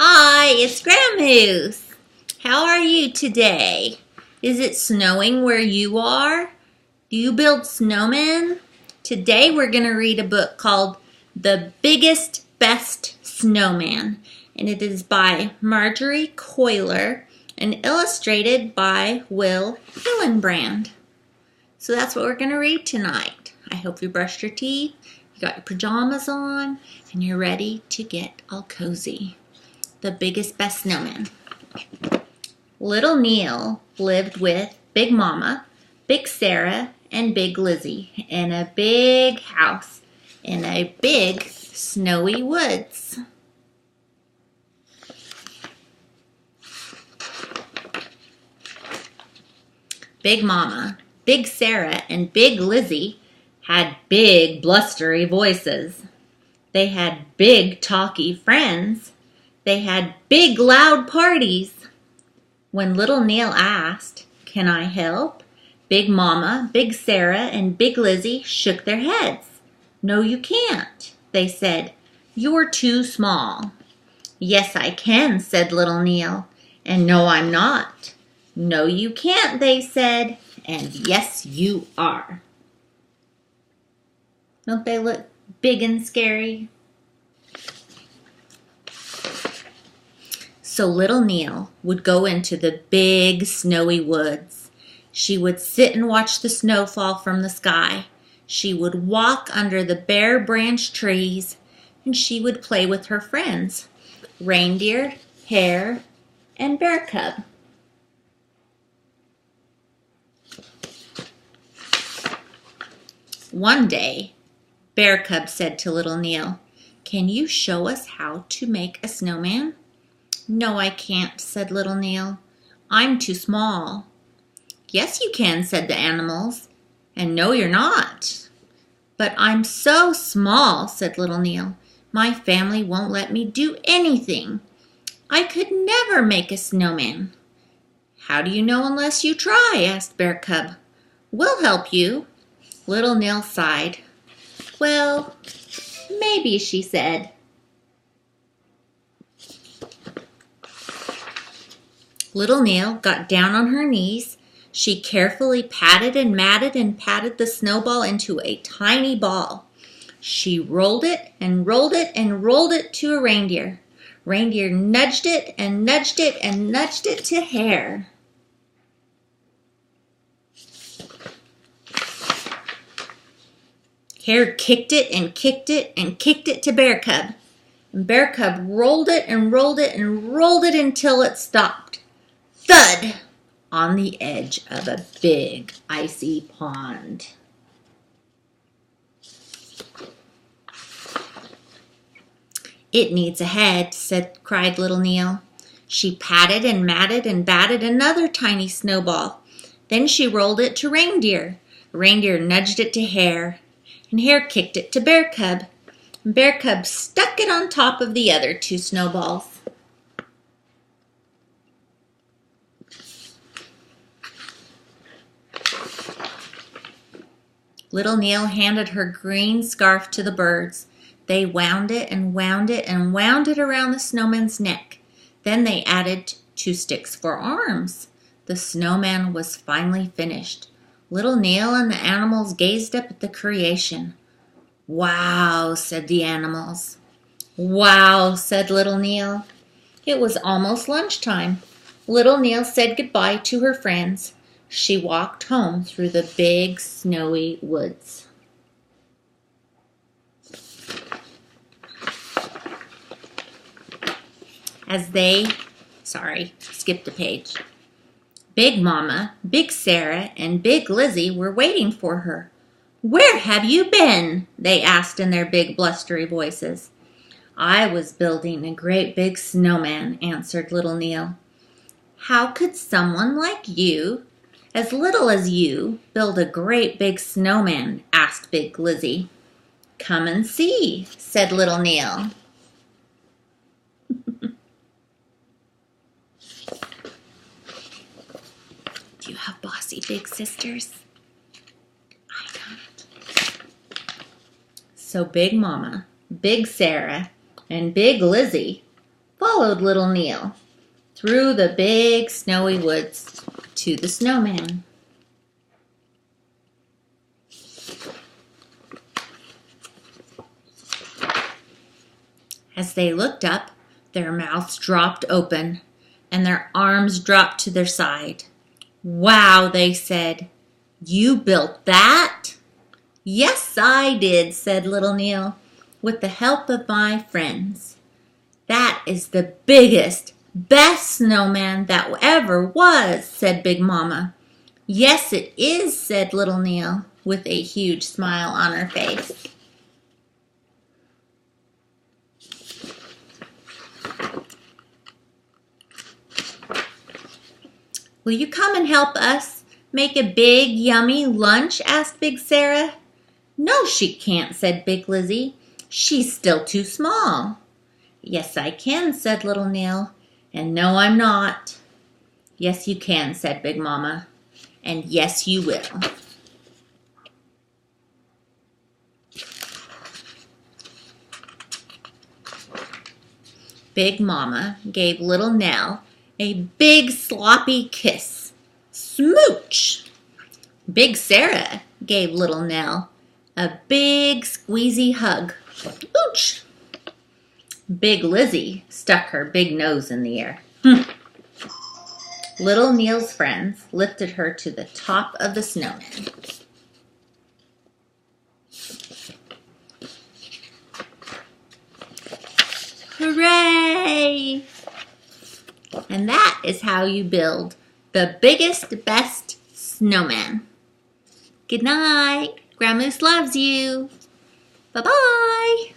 Hi, it's GramMoose. How are you today? Is it snowing where you are? Do you build snowmen? Today we're going to read a book called The Biggest, Best Snowman, and it is by Margery, Cuyler and illustrated by Hillenbrand. So that's what we're going to read tonight. I hope you brushed your teeth, you got your pajamas on, and you're ready to get all cozy. The Biggest, Best Snowman. Little Neil lived with Big Mama, Big Sarah, and Big Lizzie in a big house in a big snowy woods. Big Mama, Big Sarah, and Big Lizzie had big blustery voices. They had big talky friends. They had big loud parties. When little Neil asked, "Can I help?" Big Mama, Big Sarah, and Big Lizzie shook their heads. "No, you can't," they said. "You're too small." "Yes, I can," said little Neil. "And no, I'm not." "No, you can't," they said. "And yes, you are." Don't they look big and scary? So little Neil would go into the big snowy woods. She would sit and watch the snow fall from the sky. She would walk under the bare branch trees, and she would play with her friends, Reindeer, Hare, and Bear Cub. One day, Bear Cub said to little Neil, "Can you show us how to make a snowman?" "No, I can't," said little Neil. "I'm too small." "Yes, you can," said the animals. "And no, you're not." "But I'm so small," said little Neil. "My family won't let me do anything. I could never make a snowman." "How do you know unless you try?" asked Bear Cub. "We'll help you." Little Neil sighed. "Well, maybe," she said. Little Neil got down on her knees. She carefully patted and matted and patted the snowball into a tiny ball. She rolled it and rolled it and rolled it to a reindeer. Reindeer nudged it and nudged it and nudged it to Hare. Hare kicked it and kicked it and kicked it to Bear Cub. And Bear Cub rolled it and rolled it and rolled it until it stopped. Thud! On the edge of a big icy pond. "It needs a head," cried little Neil. She patted and matted and batted another tiny snowball. Then she rolled it to Reindeer. Reindeer nudged it to Hare, and Hare kicked it to Bear Cub. And Bear Cub stuck it on top of the other two snowballs. Little Neil handed her green scarf to the birds. They wound it and wound it and wound it around the snowman's neck. Then they added 2 sticks for arms. The snowman was finally finished. Little Neil and the animals gazed up at the creation. "Wow," said the animals. "Wow," said little Neil. It was almost lunchtime. Little Neil said goodbye to her friends. She walked home through the big snowy woods. Skipped a page. Big Mama, Big Sarah, and Big Lizzie were waiting for her. "Where have you been?" they asked in their big blustery voices. "I was building a great big snowman," answered little Neil. "How could someone like you, as little as you, build a great big snowman?" asked Big Lizzie. "Come and see," said little Neil. Do you have bossy big sisters? I don't. So Big Mama, Big Sarah, and Big Lizzie followed little Neil through the big snowy woods to the snowman. As they looked up, their mouths dropped open and their arms dropped to their side. "Wow," they said. "You built that?" "Yes, I did," said little Neil, "with the help of my friends. That is the biggest, best snowman that ever was," said Big Mama. "Yes, it is," said little Neil, with a huge smile on her face. "Will you come and help us make a big, yummy lunch?" asked Big Sarah. "No, she can't," said Big Lizzie. "She's still too small." "Yes, I can," said little Neil. "And no, I'm not." "Yes, you can," said Big Mama. "And yes, you will." Big Mama gave little Nell a big sloppy kiss. Smooch! Big Sarah gave little Nell a big squeezy hug. Ooch! Big Lizzie stuck her big nose in the air. Little Neil's friends lifted her to the top of the snowman. Hooray! And that is how you build the biggest, best snowman. Good night. GramMoose loves you. Bye-bye.